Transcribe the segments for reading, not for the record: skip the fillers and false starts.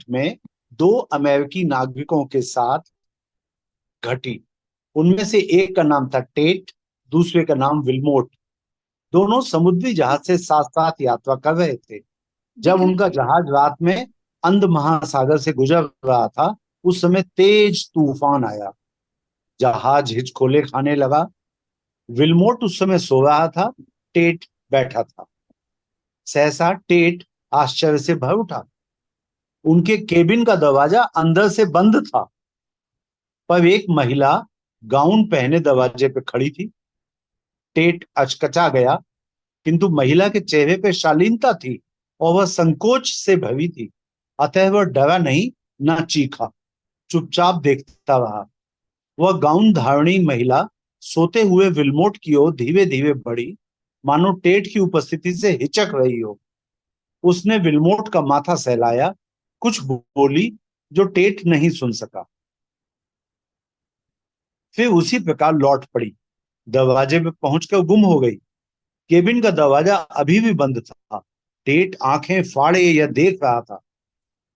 में दो अमेरिकी नागरिकों के साथ घटी। उनमें से एक का नाम था टेट, दूसरे का नाम विल्मोट। दोनों समुद्री जहाज से साथ साथ यात्रा कर रहे थे। जब दिख उनका जहाज रात में अंध महासागर से गुजर रहा था, उस समय तेज तूफान आया। जहाज हिचकोले खाने लगा। विल्मोट उस समय सो रहा था, टेट बैठा था। सहसा टेट आश्चर्य से भर उठा। उनके केबिन का दरवाजा अंदर से बंद था, पर एक महिला गाउन पहने दरवाजे पे खड़ी थी। टेट अचकचा गया, किंतु महिला के चेहरे पे शालीनता थी और वह संकोच से भरी थी। अतः वह डरा नहीं, न चीखा, चुपचाप देखता रहा। वह गाउन धारणी महिला सोते हुए विल्मोट की ओर धीरे धीरे बढ़ी, मानो टेट की उपस्थिति से हिचक रही हो। उसने विल्मोट का माथा सहलाया, कुछ बोली जो टेट नहीं सुन सका। फिर उसी प्रकार लौट पड़ी, दरवाजे पे पहुंचकर गुम हो गई। केबिन का दरवाजा अभी भी बंद था। टेट आंखें फाड़े यह देख रहा था।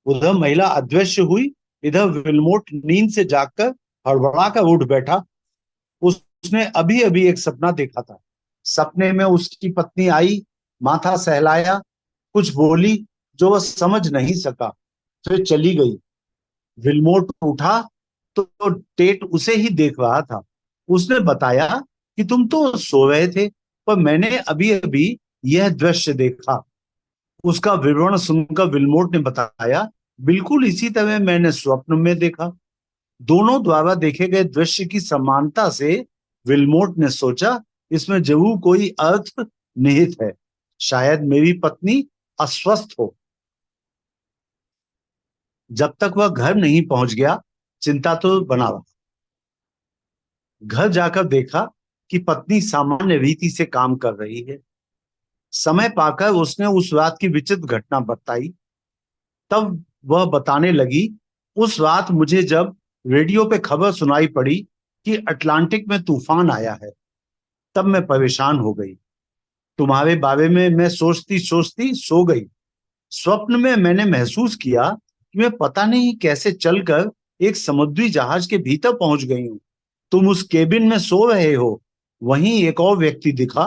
उधर महिला अदृश्य हुई, इधर विल्मोट नींद से जागकर हड़बड़ाकर उठ बैठा। उसने अभी अभी एक सपना देखा था। सपने में उसकी पत्नी आई, माथा सहलाया, कुछ बोली जो वह समझ नहीं सका, फिर चली गई। विल्मोट उठा तो टेट उसे ही देख रहा था। उसने बताया कि तुम तो सो रहे थे, पर मैंने अभी अभी यह दृश्य देखा। उसका विवरण सुनकर विल्मोट ने बताया, बिल्कुल इसी तरह मैंने स्वप्न में देखा। दोनों द्वारा देखे गए दृश्य की समानता से विल्मोट ने सोचा, इसमें जरूर कोई अर्थ निहित है। शायद मेरी पत्नी अस्वस्थ हो। जब तक वह घर नहीं पहुंच गया, चिंता तो बना रहा। घर जाकर देखा कि पत्नी सामान्य रीति से काम कर रही है। समय पाकर उसने उस रात की विचित्र घटना बताई। तब वह बताने लगी, उस रात मुझे जब रेडियो पे खबर सुनाई पड़ी कि अटलांटिक में तूफान आया है, तब मैं परेशान हो गई। तुम्हारे बारे में मैं सोचती सोचती सो गई। स्वप्न में मैंने महसूस किया कि मैं पता नहीं कैसे चलकर एक समुद्री जहाज के भीतर पहुंच गई हूँ। तुम उस केबिन में सो रहे हो। वहीं एक और व्यक्ति दिखा,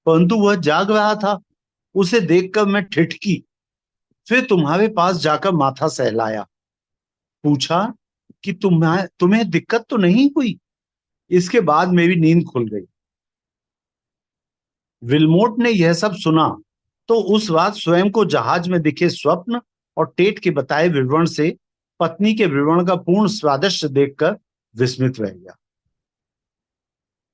परंतु वह जाग रहा था। उसे देखकर मैं ठिठकी, फिर तुम्हारे पास जाकर माथा सहलाया, पूछा कि तुम्हें तुम्हें दिक्कत तो नहीं हुई। इसके बाद मेरी नींद खुल गई। विल्मोट ने यह सब सुना तो उस रात स्वयं को जहाज में दिखे स्वप्न और टेट के बताए विवरण से पत्नी के विवरण का पूर्ण सादृश्य देखकर विस्मित रह गया।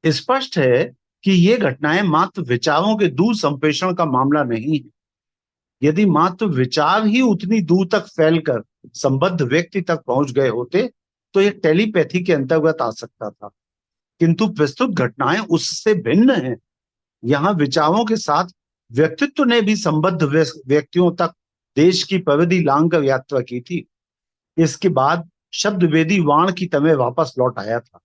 स्पष्ट है कि ये घटनाएं मात्र विचारों के दूर संप्रेषण का मामला नहीं है। यदि मात्र विचार ही उतनी दूर तक फैलकर संबद्ध व्यक्ति तक पहुंच गए होते तो यह टेलीपैथी के अंतर्गत आ सकता था। किंतु प्रस्तुत घटनाएं उससे भिन्न हैं। यहाँ विचारों के साथ व्यक्तित्व ने भी संबद्ध व्यक्तियों तक देश की परिधि लांघकर यात्रा की थी। इसके बाद शब्द वेदी वाण की तरह वापस लौट आया था।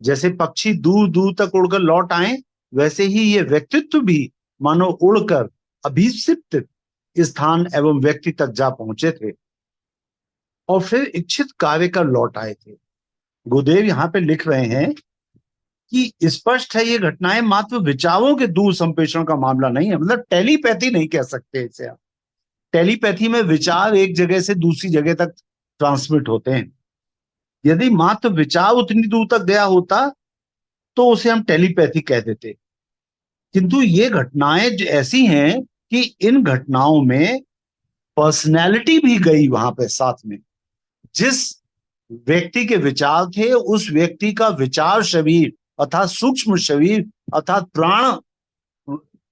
जैसे पक्षी दूर दूर तक उड़कर लौट आए, वैसे ही ये व्यक्तित्व भी मानो उड़कर अभिषिप्त स्थान एवं व्यक्ति तक जा पहुंचे थे और फिर इच्छित कार्य कर लौट आए थे। गुरुदेव यहाँ पे लिख रहे हैं कि स्पष्ट है ये घटनाएं मात्र विचारों के दूर संप्रेषण का मामला नहीं है। मतलब टेलीपैथी नहीं कह सकते इसे आप। टेलीपैथी में विचार एक जगह से दूसरी जगह तक ट्रांसमिट होते हैं। यदि मात्र विचार उतनी दूर तक गया होता तो उसे हम टेलीपैथी कह देते। किंतु ये घटनाएं ऐसी हैं कि इन घटनाओं में पर्सनैलिटी भी गई वहां पे साथ में। जिस व्यक्ति के विचार थे उस व्यक्ति का विचार शरीर अर्थात सूक्ष्म शरीर अर्थात प्राण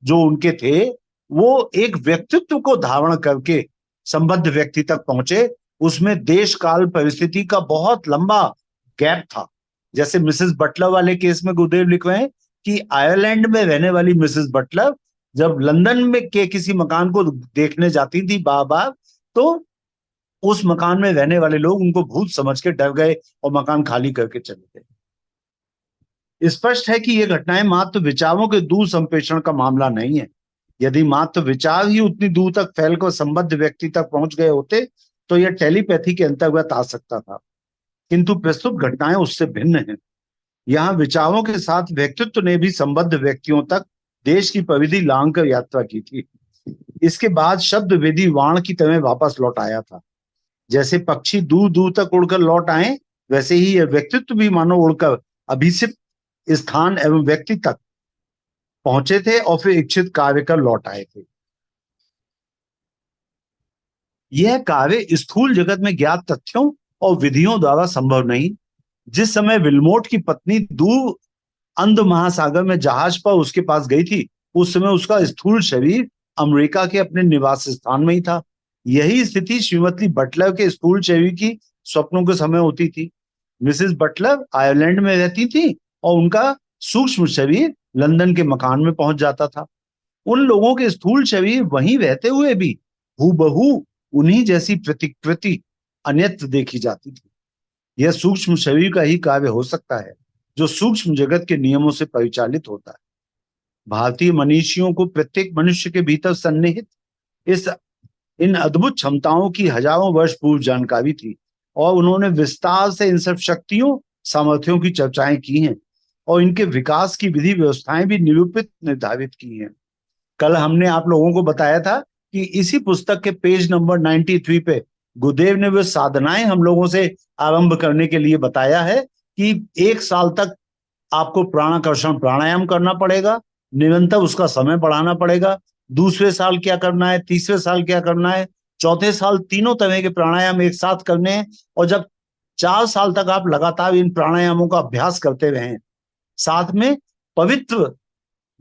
जो उनके थे, वो एक व्यक्तित्व को धारण करके संबद्ध व्यक्ति तक पहुंचे। उसमें देश काल परिस्थिति का बहुत लंबा गैप था। जैसे मिसेस बटलर वाले केस में गुरुदेव लिख रहे हैं कि आयरलैंड में रहने वाली मिसेस बटलर जब लंदन में के किसी मकान को देखने जाती थी बार बार, तो उस मकान में रहने वाले लोग उनको भूत समझ के डर गए और मकान खाली करके चले गए। स्पष्ट है कि ये घटनाएं मात्र विचारों के दूर संप्रेषण का मामला नहीं है। यदि मात्र विचार ही उतनी दूर तक फैलकर संबद्ध व्यक्ति तक पहुंच गए होते तो यह टेलीपैथी के अंतर्गत आ सकता था, किंतु प्रस्तुत घटनाएं उससे भिन्न हैं। यहाँ विचारों के साथ व्यक्तित्व ने भी संबद्ध व्यक्तियों तक देश की परिधि लांघ कर यात्रा की थी। इसके बाद शब्द विधि वाण की तरह वापस लौट आया था। जैसे पक्षी दूर दूर तक उड़कर लौट आए, वैसे ही यह व्यक्तित्व भी मानो उड़कर अभिसित स्थान एवं व्यक्ति तक पहुंचे थे और फिर इच्छित कार्य कर लौट आए थे। यह कार्य स्थूल जगत में ज्ञात तथ्यों और विधियों द्वारा संभव नहीं। जिस समय विल्मोट की पत्नी दूर अंध महासागर में जहाज पर उसके पास गई थी, उस समय उसका स्थूल शरीर अमेरिका के अपने निवास स्थान में ही था। यही स्थिति श्रीमती बटलर के स्थूल शरीर की स्वप्नों के समय होती थी। मिसेस बटलर आयरलैंड में रहती थी और उनका सूक्ष्म शरीर लंदन के मकान में पहुंच जाता था। उन लोगों के स्थूल शरीर वहीं रहते हुए भी हूबहू उन्हीं जैसी प्रतिकृति अन्यत्र देखी जाती थी। यह सूक्ष्म शरीर का ही कार्य हो सकता है जो सूक्ष्म जगत के नियमों से परिचालित होता है। भारतीय मनीषियों को प्रत्येक मनुष्य के भीतर सन्निहित इस इन अद्भुत क्षमताओं की हजारों वर्ष पूर्व जानकारी थी और उन्होंने विस्तार से इन सब शक्तियों सामर्थ्यों की चर्चाएं की हैं और इनके विकास की विधि व्यवस्थाएं भी निरूपित निर्धारित की हैं। कल हमने आप लोगों को बताया था कि इसी पुस्तक के पेज नंबर 93 पे गुरुदेव ने वो साधनाएं हम लोगों से आरंभ करने के लिए बताया है कि 1 साल तक आपको प्राणाकर्षण प्राणायाम करना पड़ेगा, निरंतर उसका समय बढ़ाना पड़ेगा। दूसरे साल क्या करना है, तीसरे साल क्या करना है, चौथे साल तीनों तरह के प्राणायाम एक साथ करने हैं। और जब 4 साल तक आप लगातार इन प्राणायामों का अभ्यास करते रहें, साथ में पवित्र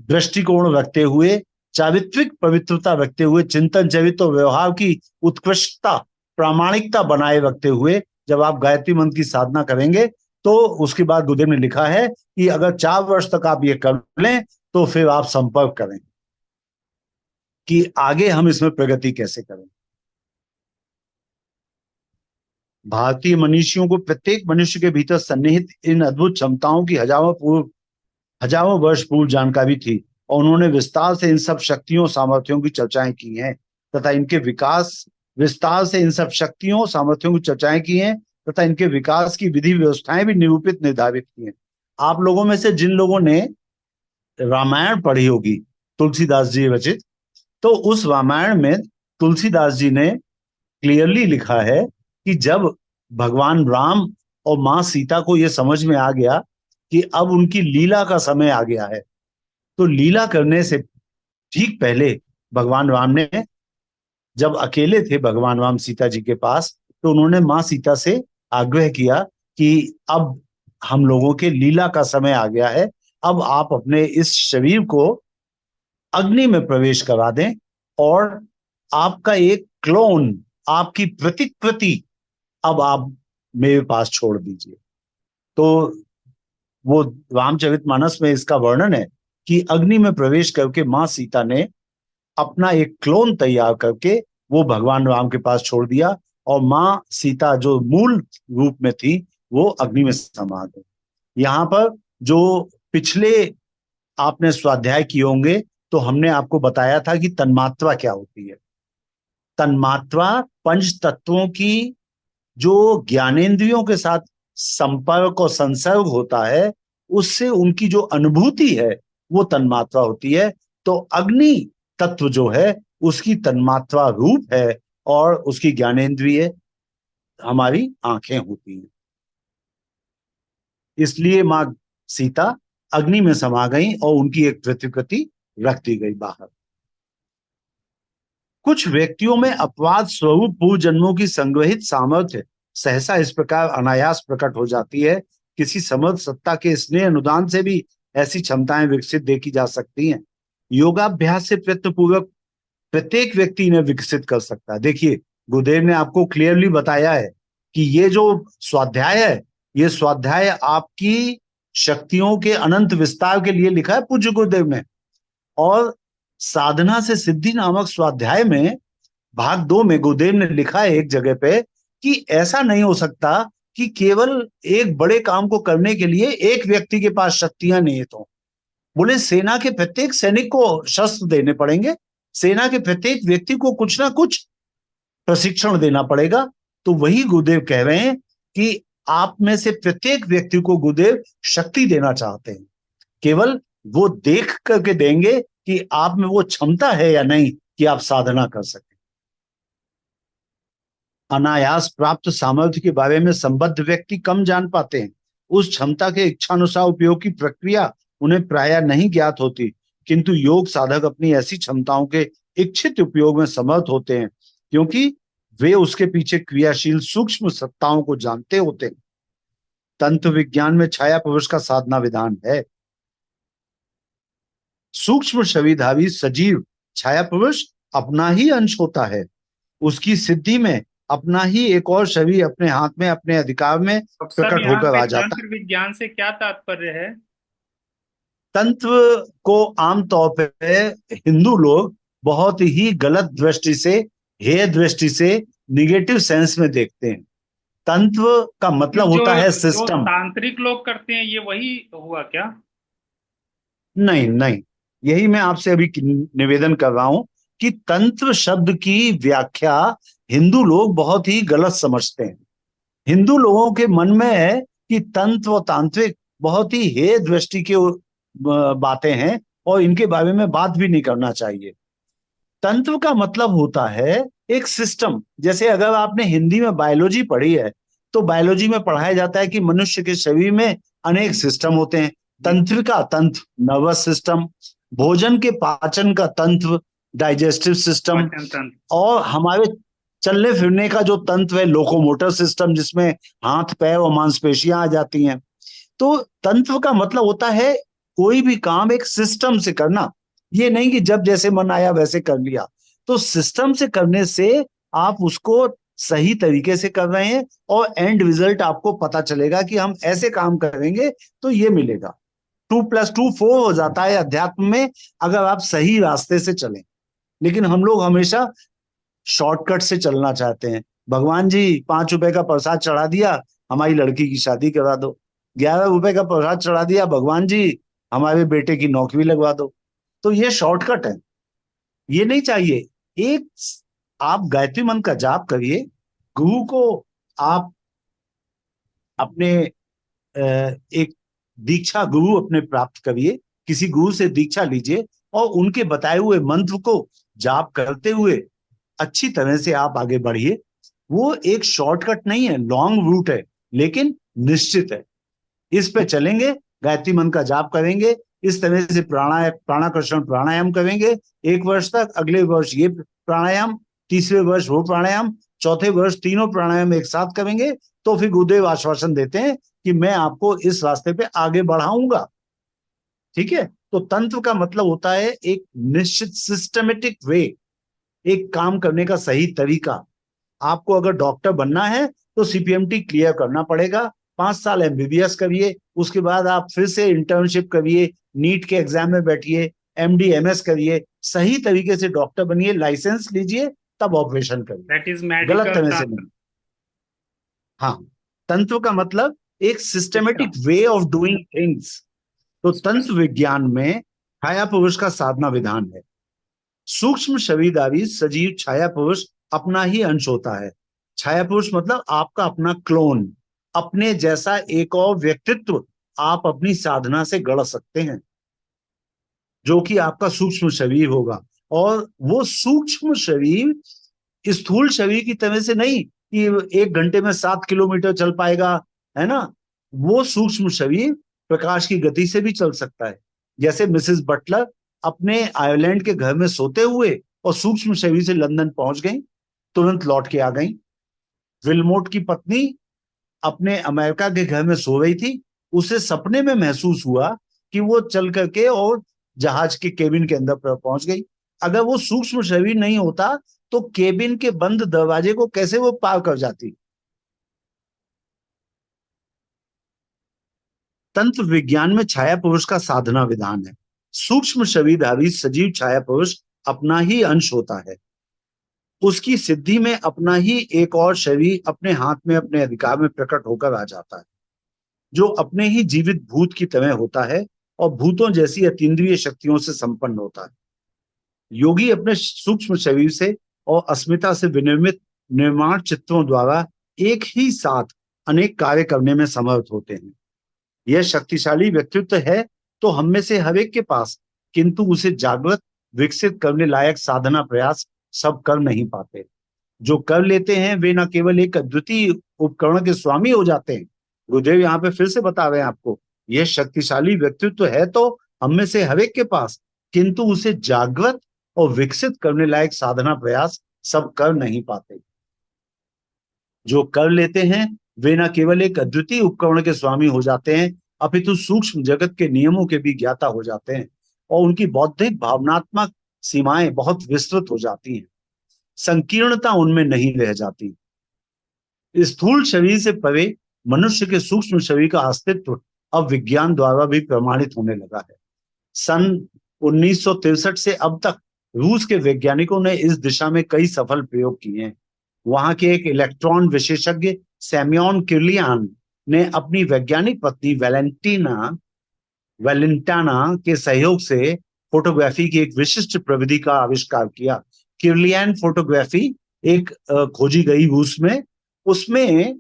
दृष्टिकोण रखते हुए, चारित्रिक पवित्रता रखते हुए, चिंतन चरित्र और व्यवहार की उत्कृष्टता प्रामाणिकता बनाए रखते हुए जब आप गायत्री मंत्र की साधना करेंगे, तो उसके बाद गुरुदेव ने लिखा है कि अगर 4 वर्ष तक आप ये कर लें तो फिर आप संपर्क करें कि आगे हम इसमें प्रगति कैसे करें। भारतीय मनीषियों को प्रत्येक मनुष्य के भीतर सन्निहित इन अद्भुत क्षमताओं की हजारों वर्ष पूर्व जानकारी थी और उन्होंने विस्तार से इन सब शक्तियों सामर्थ्यों की चर्चाएं की हैं तथा इनके विकास विस्तार से इन सब शक्तियों सामर्थ्यों की चर्चाएं की हैं तथा इनके विकास की विधि व्यवस्थाएं भी निरूपित निर्धारित की हैं। आप लोगों में से जिन लोगों ने रामायण पढ़ी होगी, तुलसीदास जी रचित, तो उस रामायण में तुलसीदास जी ने क्लियरली लिखा है कि जब भगवान राम और मां सीता को यह समझ में आ गया कि अब उनकी लीला का समय आ गया है, तो लीला करने से ठीक पहले भगवान राम ने, जब अकेले थे भगवान राम सीता जी के पास, तो उन्होंने मां सीता से आग्रह किया कि अब हम लोगों के लीला का समय आ गया है, अब आप अपने इस शरीर को अग्नि में प्रवेश करा दें और आपका एक क्लोन, आपकी प्रतिकृति अब आप मेरे पास छोड़ दीजिए। तो वो रामचरितमानस में इसका वर्णन है कि अग्नि में प्रवेश करके मां सीता ने अपना एक क्लोन तैयार करके वो भगवान राम के पास छोड़ दिया और मां सीता जो मूल रूप में थी वो अग्नि में समा गई। यहाँ पर जो पिछले आपने स्वाध्याय किए होंगे तो हमने आपको बताया था कि तन्मात्रा क्या होती है। तन्मात्रा पंच तत्वों की जो ज्ञानेंद्रियों के साथ संपर्क और संसर्ग होता है, उससे उनकी जो अनुभूति है वो तन्मात्रा होती है। तो अग्नि तत्व जो है उसकी तन्मात्रा रूप है और उसकी ज्ञानेंद्रिय हमारी आंखें होती हैं। इसलिए मां सीता अग्नि में समा गई और उनकी एक प्रतिकृति रख दी गई बाहर। कुछ व्यक्तियों में अपवाद स्वरूप पूर्व जन्मों की संग्रहित सामर्थ्य सहसा इस प्रकार अनायास प्रकट हो जाती है। किसी समर्थ सत्ता के स्नेह अनुदान से भी ऐसी क्षमताएं विकसित देखी जा सकती हैं। योगाभ्यास से प्रयत्नपूर्वक प्रत्येक व्यक्ति इन्हें विकसित कर सकता है। देखिए, गुरुदेव ने आपको क्लियरली बताया है कि ये जो स्वाध्याय है, ये स्वाध्याय आपकी शक्तियों के अनंत विस्तार के लिए लिखा है पूज्य गुरुदेव ने। और साधना से सिद्धि नामक स्वाध्याय में भाग 2 में गुरुदेव ने लिखा है एक जगह पे कि ऐसा नहीं हो सकता कि केवल एक बड़े काम को करने के लिए एक व्यक्ति के पास शक्तियां नहीं तो बोले सेना के प्रत्येक सैनिक को शस्त्र देने पड़ेंगे, सेना के प्रत्येक व्यक्ति को कुछ ना कुछ प्रशिक्षण देना पड़ेगा। तो वही गुरुदेव कह रहे हैं कि आप में से प्रत्येक व्यक्ति को गुरुदेव शक्ति देना चाहते हैं, केवल वो देख करके देंगे कि आप में वो क्षमता है या नहीं कि आप साधना कर सकें। अनायास प्राप्त सामर्थ्य के बारे में संबद्ध व्यक्ति कम जान पाते हैं। उस क्षमता के इच्छानुसार उपयोग की प्रक्रिया उन्हें प्रायः नहीं ज्ञात होती, किंतु योग साधक अपनी ऐसी क्षमताओं के इच्छित उपयोग में समर्थ होते हैं, क्योंकि वे उसके पीछे क्रियाशील सूक्ष्म सत्ताओं को जानते होते हैं। तंत्र विज्ञान में छाया पुरुष का साधना विधान है। सूक्ष्म शरीरधारी सजीव छाया पुरुष अपना ही अंश होता है। उसकी सिद्धि में अपना ही एक और शरीर अपने हाथ में, अपने अधिकार में अब सब प्रकट यहाँ होकर पे आ जाता तंत्र विज्ञान से क्या तात्पर्य है? है। तंत्र को आमतौर पर हिंदू लोग बहुत ही गलत दृष्टि से, हेय दृष्टि से, निगेटिव सेंस में देखते हैं। तंत्र का मतलब जो होता है जो सिस्टम। तांत्रिक लोग करते हैं, ये वही हुआ क्या? नहीं नहीं, यही मैं आपसे अभी निवेदन कर रहा हूं कि तंत्र शब्द की व्याख्या हिंदू लोग बहुत ही गलत समझते हैं। हिंदू लोगों के मन में है कि तंत्र और तांत्रिक बहुत ही हेय दृष्टि के बातें हैं और इनके बारे में बात भी नहीं करना चाहिए। तंत्र का मतलब होता है एक सिस्टम। जैसे अगर आपने हिंदी में बायोलॉजी पढ़ी है तो बायोलॉजी में पढ़ाया जाता है कि मनुष्य के शरीर में अनेक सिस्टम होते हैं। जी। तंत्रिका तंत्र, नर्वस सिस्टम, भोजन के पाचन का तंत्र, डाइजेस्टिव सिस्टम, पाचन तंत्र। और हमारे चलने फिरने का जो तंत्र है, लोकोमोटर सिस्टम, जिसमें हाथ पैर और मांसपेशियां आ जाती हैं। तो तंत्र का मतलब होता है कोई भी काम एक सिस्टम से करना, ये नहीं कि जब जैसे मन आया वैसे कर लिया। तो सिस्टम से करने से आप उसको सही तरीके से कर रहे हैं और एंड रिजल्ट आपको पता चलेगा कि हम ऐसे काम करेंगे तो ये मिलेगा। 2+2 4 हो जाता है अध्यात्म में, अगर आप सही रास्ते से चलें। लेकिन हम लोग हमेशा शॉर्टकट से चलना चाहते हैं। भगवान जी 5 रुपए का प्रसाद चढ़ा दिया, हमारी लड़की की शादी करा दो। 11 रुपए का प्रसाद चढ़ा दिया, भगवान जी हमारे बेटे की नौकरी लगवा दो। तो ये शॉर्टकट है, ये नहीं चाहिए। एक, आप गायत्री मंत्र का जाप करिए, गुरु को आप अपने एक दीक्षा गुरु अपने प्राप्त करिए, किसी गुरु से दीक्षा लीजिए और उनके बताए हुए मंत्र को जाप करते हुए अच्छी तरह से आप आगे बढ़िए। वो एक शॉर्टकट नहीं है, लॉन्ग रूट है, लेकिन निश्चित है। इस पे चलेंगे, गायत्री मंत्र का जाप करेंगे, इस तरह से प्राणाकर्षण प्राणायाम करेंगे 1 वर्ष तक, अगले वर्ष ये प्राणायाम, तीसरे वर्ष वो प्राणायाम, चौथे वर्ष तीनों प्राणायाम एक साथ करेंगे, तो फिर गुरुदेव आश्वासन देते हैं कि मैं आपको इस रास्ते पे आगे बढ़ाऊंगा। ठीक है। तो तंत्र का मतलब होता है एक निश्चित सिस्टमेटिक वे, एक काम करने का सही तरीका। आपको अगर डॉक्टर बनना है तो सीपीएमटी क्लियर करना पड़ेगा, 5 साल एमबीबीएस करिए, उसके बाद आप फिर से इंटर्नशिप करिए, नीट के एग्जाम में बैठिए, एमडी एमएस करिए, सही तरीके से डॉक्टर बनिए, लाइसेंस लीजिए, तब ऑपरेशन करिए, दैट इज गलत मेडिकल तरह से तंत्र। नहीं। हाँ, तंत्र का मतलब एक systematic system. Way of doing things. तो तंत्र स्पष्ट। विज्ञान में छाया पुरुष का साधना विधान है। सूक्ष्म शरीरधारी सजीव छाया पुरुष अपना ही अंश होता है। छाया पुरुष मतलब आपका अपना क्लोन, अपने जैसा एक और व्यक्तित्व आप अपनी साधना से गढ़ सकते हैं, जो कि आपका सूक्ष्म शरीर होगा। और वो सूक्ष्म शरीर स्थूल शरीर की तरह से नहीं कि 1 घंटे में 7 किलोमीटर चल पाएगा, है ना। वो सूक्ष्म शरीर प्रकाश की गति से भी चल सकता है। जैसे मिसेस बटलर अपने आयरलैंड के घर में सोते हुए और सूक्ष्म शरीर से लंदन पहुंच गई, तुरंत लौट के आ गई। विलमोट की पत्नी अपने अमेरिका के घर में सो रही थी, उसे सपने में महसूस हुआ कि वो चल करके और जहाज के केबिन के अंदर पहुंच गई। अगर वो सूक्ष्म शरीर नहीं होता तो केबिन के बंद दरवाजे को कैसे वो पार कर जाती। तंत्र विज्ञान में छाया पुरुष का साधना विधान है। सूक्ष्म शरीरधारी सजीव छाया पुरुष अपना ही अंश होता है। उसकी सिद्धि में अपना ही एक और शरीर अपने हाथ में, अपने अधिकार में प्रकट होकर आ जाता है, जो अपने ही जीवित भूत की तरह होता है और भूतों जैसी अतीन्द्रिय शक्तियों से संपन्न होता है। योगी अपने सूक्ष्म शरीर से और अस्मिता से विनिर्मित निर्माण चित्रों द्वारा एक ही साथ अनेक कार्य करने में समर्थ होते हैं। यह शक्तिशाली व्यक्तित्व है तो हम में से हर एक के पास, किंतु उसे जागृत विकसित करने लायक साधना प्रयास सब कर नहीं पाते। जो कर लेते हैं वे न केवल एक अद्वितीय उपकरण के स्वामी हो जाते हैं, गुरुदेव यहाँ पे फिर से बता रहे हैं आपको, यह शक्तिशाली व्यक्तित्व है तो हम में से हर एक के पास, किंतु उसे जागृत और विकसित करने लायक साधना प्रयास सब कर नहीं पाते। जो कर लेते हैं वे न केवल एक अद्वितीय उपकरण के स्वामी हो जाते हैं, अपितु सूक्ष्म जगत के नियमों के भी ज्ञाता हो जाते हैं और उनकी बौद्धिक भावनात्मक सीमाएं बहुत विस्तृत हो जाती हैं। संकीर्णता उनमें नहीं रह जाती। स्थूल शरीर से परे मनुष्य के सूक्ष्म शरीर का अस्तित्व अब विज्ञान द्वारा भी प्रमाणित होने लगा है। सन 1963 से अब तक रूस के वैज्ञानिकों ने इस दिशा में कई सफल प्रयोग किए हैं। वहां के एक इलेक्ट्रॉन विशेषज्ञ सैम्योन किर्लियान ने अपनी वैज्ञानिक पत्नी वैलेंटाना के सहयोग से फोटोग्राफी की एक विशिष्ट प्रविधि का आविष्कार किया। किर्लियन फोटोग्राफी एक खोजी गई रूस में, उसमें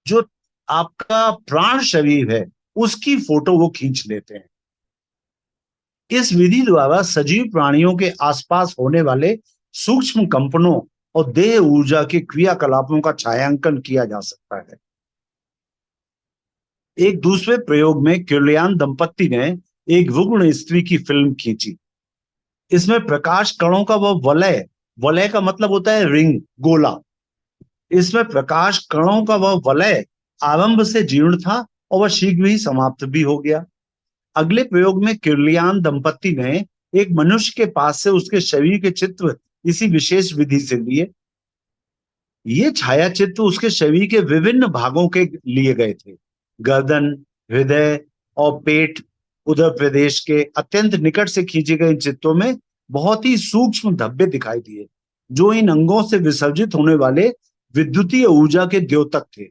जो आपका प्राण शरीर है उसकी फोटो वो खींच लेते हैं। इस विधि द्वारा सजीव प्राणियों के आसपास होने वाले सूक्ष्म कंपनों और देह ऊर्जा के क्रियाकलापों का छायांकन किया जा सकता है। एक दूसरे प्रयोग में किर्लियन दंपत्ति ने एक रुग्ण स्त्री की फिल्म खींची। इसमें प्रकाश कणों का वह वलय, वलय का मतलब होता है रिंग, गोला। इसमें प्रकाश कणों का वह वलय आरंभ से जीर्ण था और वह शीघ्र ही समाप्त भी हो गया। अगले प्रयोग में किर्लियन दंपत्ति ने एक मनुष्य के पास से उसके शरीर के चित्र इसी विशेष विधि से लिए। ये छाया चित्र उसके शरीर के विभिन्न भागों के लिए गए थे। गर्दन, हृदय और पेट, उदर प्रदेश के अत्यंत निकट से खींचे गए चित्रों में बहुत ही सूक्ष्म धब्बे दिखाई दिए, जो इन अंगों से विसर्जित होने वाले विद्युतीय ऊर्जा के द्योतक थे।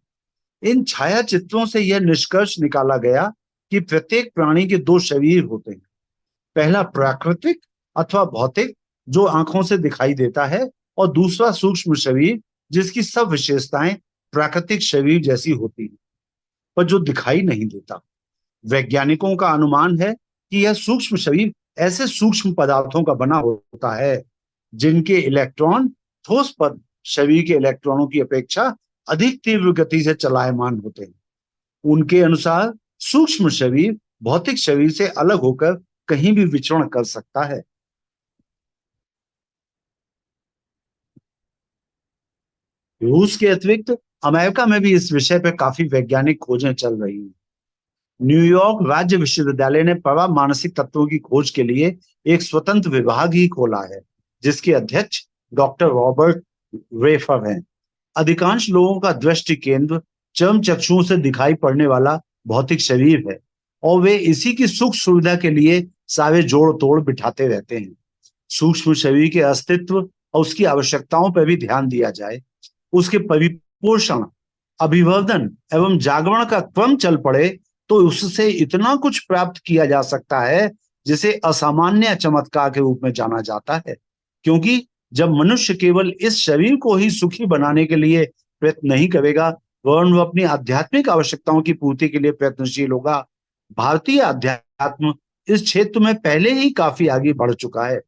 इन छाया चित्रों से यह निष्कर्ष निकाला गया कि प्रत्येक प्राणी के दो शरीर होते हैं। पहला प्राकृतिक अथवा भौतिक, जो आंखों से दिखाई देता है, और दूसरा सूक्ष्म शरीर, जिसकी सब विशेषताएं प्राकृतिक शरीर जैसी होती हैं, पर जो दिखाई नहीं देता। वैज्ञानिकों का अनुमान है कि यह सूक्ष्म शरीर ऐसे सूक्ष्म पदार्थों का बना होता है जिनके इलेक्ट्रॉन ठोस पद शरीर के इलेक्ट्रॉनों की अपेक्षा अधिक तीव्र गति से चलायमान होते हैं। उनके अनुसार सूक्ष्म शरीर भौतिक शरीर से अलग होकर कहीं भी विचरण कर सकता है। रूस के अतिरिक्त अमेरिका में भी इस विषय पर काफी वैज्ञानिक खोजें चल रही हैं। न्यूयॉर्क राज्य विश्वविद्यालय ने परा मानसिक तत्वों की खोज के लिए एक स्वतंत्र विभाग ही खोला है, जिसके अध्यक्ष डॉक्टर रॉबर्ट रेफर हैं। अधिकांश लोगों का दृष्टि केंद्र चर्म चक्षुओं से दिखाई पड़ने वाला भौतिक शरीर है और वे इसी की सुख सुविधा के लिए सारे जोड़ तोड़ बिठाते रहते हैं। सूक्ष्म शरीर के अस्तित्व और उसकी आवश्यकताओं पर भी ध्यान दिया जाए, उसके परिपोषण, अभिवर्धन एवं जागरण का क्रम चल पड़े तो उससे इतना कुछ प्राप्त किया जा सकता है जिसे असामान्य चमत्कार के रूप में जाना जाता है। क्योंकि जब मनुष्य केवल इस शरीर को ही सुखी बनाने के लिए प्रयत्न नहीं करेगा, वरन वह अपनी आध्यात्मिक आवश्यकताओं की पूर्ति के लिए प्रयत्नशील होगा। भारतीय अध्यात्म इस क्षेत्र में पहले ही काफी आगे बढ़ चुका है।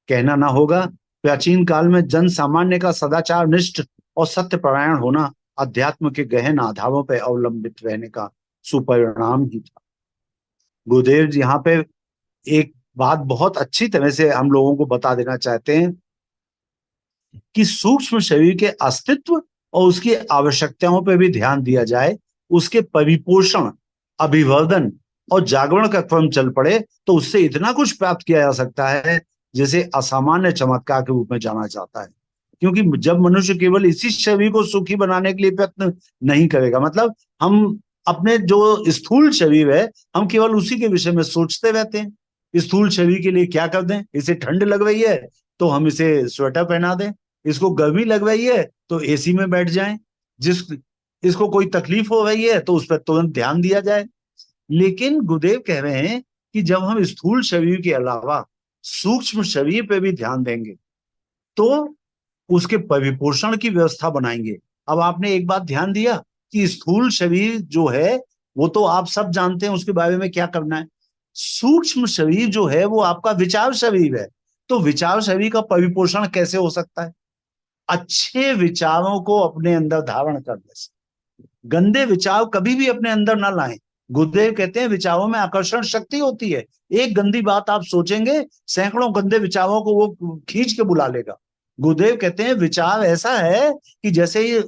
कहना ना होगा, प्राचीन काल में जन सामान्य का सदाचार निष्ठ और सत्यपरायण होना अध्यात्म के गहन आधारों पर अवलंबित रहने का सुपरिणाम ही था। गुरुदेव जी यहाँ पे एक बात बहुत अच्छी तरह से हम लोगों को बता देना चाहते हैं कि सूक्ष्म शरीर के अस्तित्व और उसकी आवश्यकताओं पर भी ध्यान दिया जाए, उसके परिपोषण, अभिवर्धन और जागरण का क्रम चल पड़े तो उससे इतना कुछ प्राप्त किया जा सकता है जिसे असामान्य चमत्कार के रूप में जाना जाता है। क्योंकि जब मनुष्य केवल इसी शरीर को सुखी बनाने के लिए प्रयत्न नहीं करेगा, मतलब हम अपने जो स्थूल शरीर है हम केवल उसी के विषय में सोचते रहते हैं। स्थूल शरीर के लिए क्या कर दें, इसे ठंड लग रही है तो हम इसे स्वेटर पहना दें, इसको गर्मी लग रही है तो एसी में बैठ जाएं, इसको कोई तकलीफ हो रही है तो उस पर तुरंत ध्यान दिया जाए। लेकिन गुरुदेव कह रहे हैं कि जब हम स्थूल शरीर के अलावा सूक्ष्म शरीर पे भी ध्यान देंगे तो उसके परिपोषण की व्यवस्था बनाएंगे। अब आपने एक बात ध्यान दिया कि स्थूल शरीर जो है वो तो आप सब जानते हैं उसके बारे में क्या करना है। सूक्ष्म शरीर जो है वो आपका विचार शरीर है। तो विचार शरीर का परिपोषण कैसे हो सकता है? अच्छे विचारों को अपने अंदर धारण करने से। गंदे विचार कभी भी अपने अंदर ना लाएं। गुरुदेव कहते हैं विचारों में आकर्षण शक्ति होती है। एक गंदी बात आप सोचेंगे, सैकड़ों गंदे विचारों को वो खींच के बुला लेगा। गुरुदेव कहते हैं विचार ऐसा है कि जैसे ये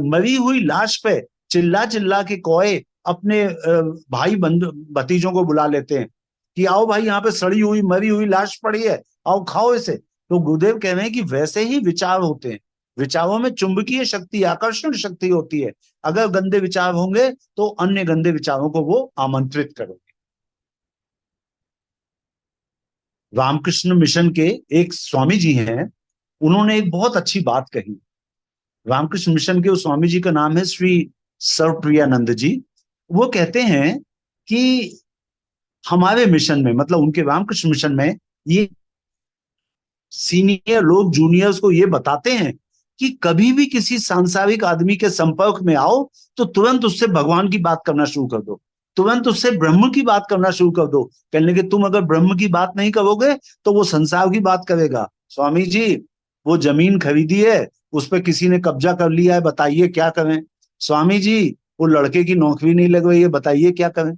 मरी हुई लाश पे चिल्ला चिल्ला के कौए अपने भाई बंधु भतीजों को बुला लेते हैं कि आओ भाई, यहाँ पे सड़ी हुई मरी हुई लाश पड़ी है, आओ खाओ इसे। तो गुरुदेव कह रहे हैं कि वैसे ही विचार होते हैं। विचारों में चुंबकीय शक्ति, आकर्षण शक्ति होती है। अगर गंदे विचार होंगे तो अन्य गंदे विचारों को वो आमंत्रित करेंगे। रामकृष्ण मिशन के एक स्वामी जी हैं, उन्होंने एक बहुत अच्छी बात कही। रामकृष्ण मिशन के उस स्वामी जी का नाम है श्री सर्वप्रियानंद जी। वो कहते हैं कि हमारे मिशन में, मतलब उनके रामकृष्ण मिशन में, ये सीनियर लोग जूनियर्स को ये बताते हैं कि कभी भी किसी सांसारिक आदमी के संपर्क में आओ तो तुरंत उससे भगवान की बात करना शुरू कर दो, तुरंत उससे ब्रह्म की बात करना शुरू कर दो। कहने के तुम अगर ब्रह्म की बात नहीं करोगे तो वो संसार की बात करेगा। स्वामी जी, वो जमीन खरीदी है, उस पर किसी ने कब्जा कर लिया है, बताइए क्या करें। स्वामी जी, वो लड़के की नौकरी नहीं लग रही है, बताइए क्या करें।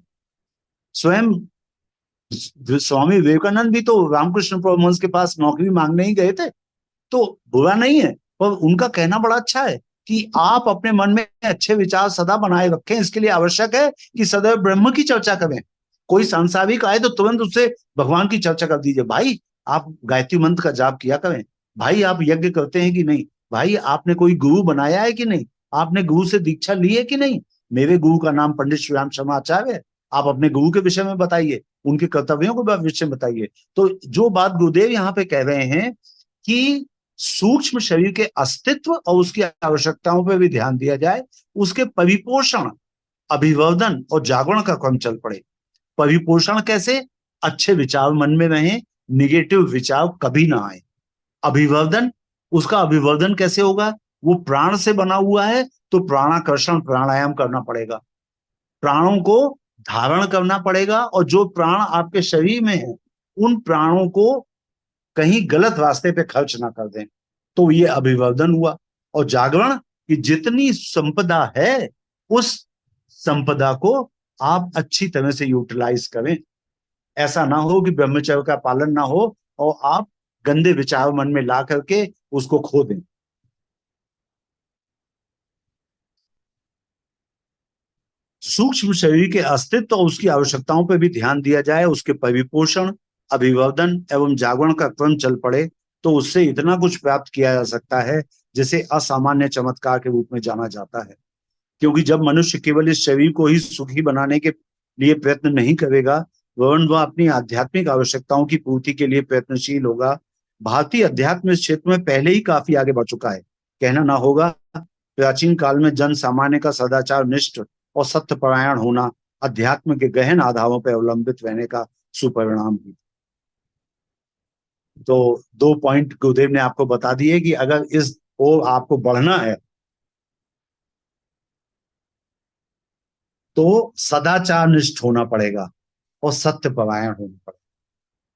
स्वयं स्वामी विवेकानंद भी तो रामकृष्ण परमहंस के पास नौकरी मांगने ही गए थे। तो बुरा नहीं है, पर उनका कहना बड़ा अच्छा है कि आप अपने मन में अच्छे विचार सदा बनाए रखें। इसके लिए आवश्यक है कि सदैव ब्रह्म की चर्चा करें। कोई सांसारिक आए तो तुरंत उससे भगवान की चर्चा कर दीजिए। भाई, आप गायत्री मंत्र का जाप किया करें। भाई, आप यज्ञ करते हैं कि नहीं। भाई, आपने कोई गुरु बनाया है कि नहीं। आपने गुरु से दीक्षा ली है कि नहीं। मेरे गुरु का नाम पंडित श्री राम शर्मा आचार्य है। आप अपने गुरु के विषय में बताइए, उनके कर्तव्यों के विषय में बताइए। तो जो बात गुरुदेव यहाँ पे कह रहे हैं कि सूक्ष्म शरीर के अस्तित्व और उसकी आवश्यकताओं पर भी ध्यान दिया जाए, उसके परिपोषण, अभिवर्धन और जागरण का क्रम चल पड़े। परिपोषण कैसे? अच्छे विचार मन में रहे, निगेटिव विचार कभी ना आए। अभिवर्धन, उसका अभिवर्धन कैसे होगा? वो प्राण से बना हुआ है तो प्राणाकर्षण प्राणायाम करना पड़ेगा, प्राणों को धारण करना पड़ेगा, और जो प्राण आपके शरीर में है उन प्राणों को कहीं गलत रास्ते पे खर्च ना कर दें। तो ये अभिवर्धन हुआ। और जागरण, कि जितनी संपदा है उस संपदा को आप अच्छी तरह से यूटिलाइज करें। ऐसा ना हो कि ब्रह्मचर्य का पालन ना हो और आप गंदे विचार मन में ला करके उसको खो दें। सूक्ष्म शरीर के अस्तित्व और उसकी आवश्यकताओं पर भी ध्यान दिया जाए, उसके परिपोषण, अभिवर्धन एवं जागरण का क्रम चल पड़े, तो उससे इतना कुछ प्राप्त किया जा सकता है जिसे असामान्य चमत्कार के रूप में जाना जाता है। क्योंकि जब मनुष्य केवल इस शरीर को ही सुखी बनाने के लिए प्रयत्न नहीं करेगा, वरन वह अपनी आध्यात्मिक आवश्यकताओं की पूर्ति के लिए प्रयत्नशील होगा। भारतीय अध्यात्म इस क्षेत्र में पहले ही काफी आगे बढ़ चुका है। कहना ना होगा, प्राचीन काल में जन सामान्य का सदाचार निष्ठ और सत्यपरायण होना अध्यात्म के गहन आधारों पर अवलंबित रहने का सुपरिणाम भी। तो 2 पॉइंट गुरुदेव ने आपको बता दिए कि अगर इस ओर आपको बढ़ना है तो सदाचार निष्ठ होना पड़ेगा और सत्यपरायण होना पड़ेगा।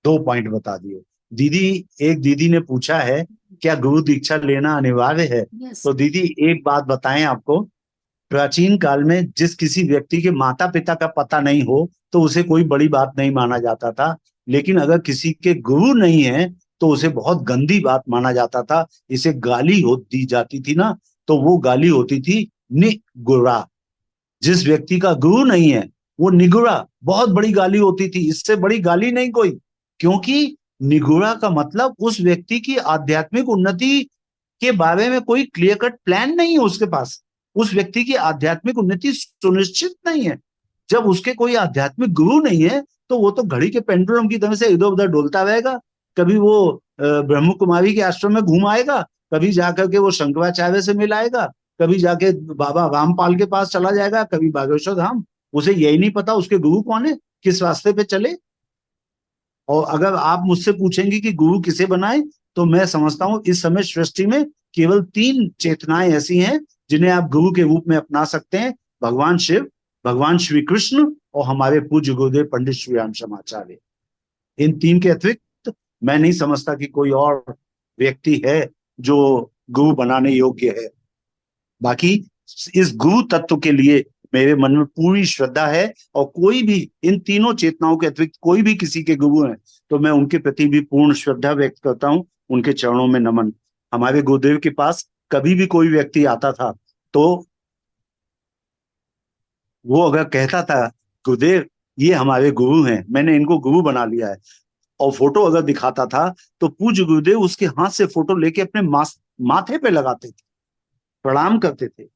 2 पॉइंट बता दिए। दीदी, एक दीदी ने पूछा है क्या गुरु दीक्षा लेना अनिवार्य है? तो दीदी, एक बात बताएं आपको, प्राचीन काल में जिस किसी व्यक्ति के माता पिता का पता नहीं हो तो उसे कोई बड़ी बात नहीं माना जाता था, लेकिन अगर किसी के गुरु नहीं है तो उसे बहुत गंदी बात माना जाता था। इसे गाली हो दी जाती थी ना, तो वो गाली होती थी निगुरा। जिस व्यक्ति का गुरु नहीं है वो निगुरा, बहुत बड़ी गाली होती थी। इससे बड़ी गाली नहीं कोई, क्योंकि निगुरा का मतलब उस व्यक्ति की आध्यात्मिक उन्नति के बारे में कोई क्लियर कट प्लान नहीं है उसके पास। उस व्यक्ति की आध्यात्मिक उन्नति सुनिश्चित नहीं है। जब उसके कोई आध्यात्मिक गुरु नहीं है तो वो तो घड़ी के पेंडुलम की तरह से इधर उधर डोलता रहेगा। कभी वो ब्रह्म कुमारी के आश्रम में घूम आएगा, कभी जाकर के वो शंकराचार्य से मिल आएगा, कभी जाके बाबा रामपाल के पास चला जाएगा, कभी बागेश्वर धाम। उसे यही नहीं पता उसके गुरु कौन है, किस रास्ते पे चले। और अगर आप मुझसे पूछेंगे कि गुरु किसे बनाए, तो मैं समझता हूं इस समय सृष्टि में केवल 3 चेतनाएं ऐसी हैं जिन्हें आप गुरु के रूप में अपना सकते हैं। भगवान शिव, भगवान श्री कृष्ण और हमारे पूज्य गुरुदेव पंडित श्री राम शर्माचार्य। इन 3 के अतिरिक्त मैं नहीं समझता कि कोई और व्यक्ति है जो गुरु बनाने योग्य है। बाकी इस गुरु तत्व के लिए मेरे मन में पूरी श्रद्धा है, और कोई भी इन तीनों चेतनाओं के अतिरिक्त कोई भी किसी के गुरु हैं तो मैं उनके प्रति भी पूर्ण श्रद्धा व्यक्त करता हूं, उनके चरणों में नमन। हमारे गुरुदेव के पास कभी भी कोई व्यक्ति आता था तो वो अगर कहता था गुरुदेव ये हमारे गुरु हैं, मैंने इनको गुरु बना लिया है, और फोटो अगर दिखाता था तो पूज्य गुरुदेव उसके हाथ से फोटो लेके अपने माथे पे लगाते थे, प्रणाम करते थे।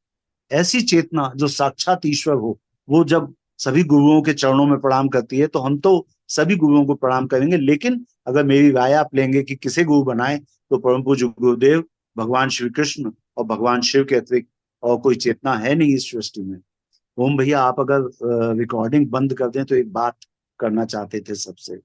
ऐसी चेतना जो साक्षात ईश्वर हो, वो जब सभी गुरुओं के चरणों में प्रणाम करती है तो हम तो सभी गुरुओं को प्रणाम करेंगे। लेकिन अगर मेरी राय आप लेंगे कि किसे गुरु बनाए, तो परम पूज्य गुरुदेव, भगवान श्री कृष्ण और भगवान शिव के अतिरिक्त और कोई चेतना है नहीं इस सृष्टि में। ओम भैया, आप अगर रिकॉर्डिंग बंद कर दें तो एक बात करना चाहते थे सबसे।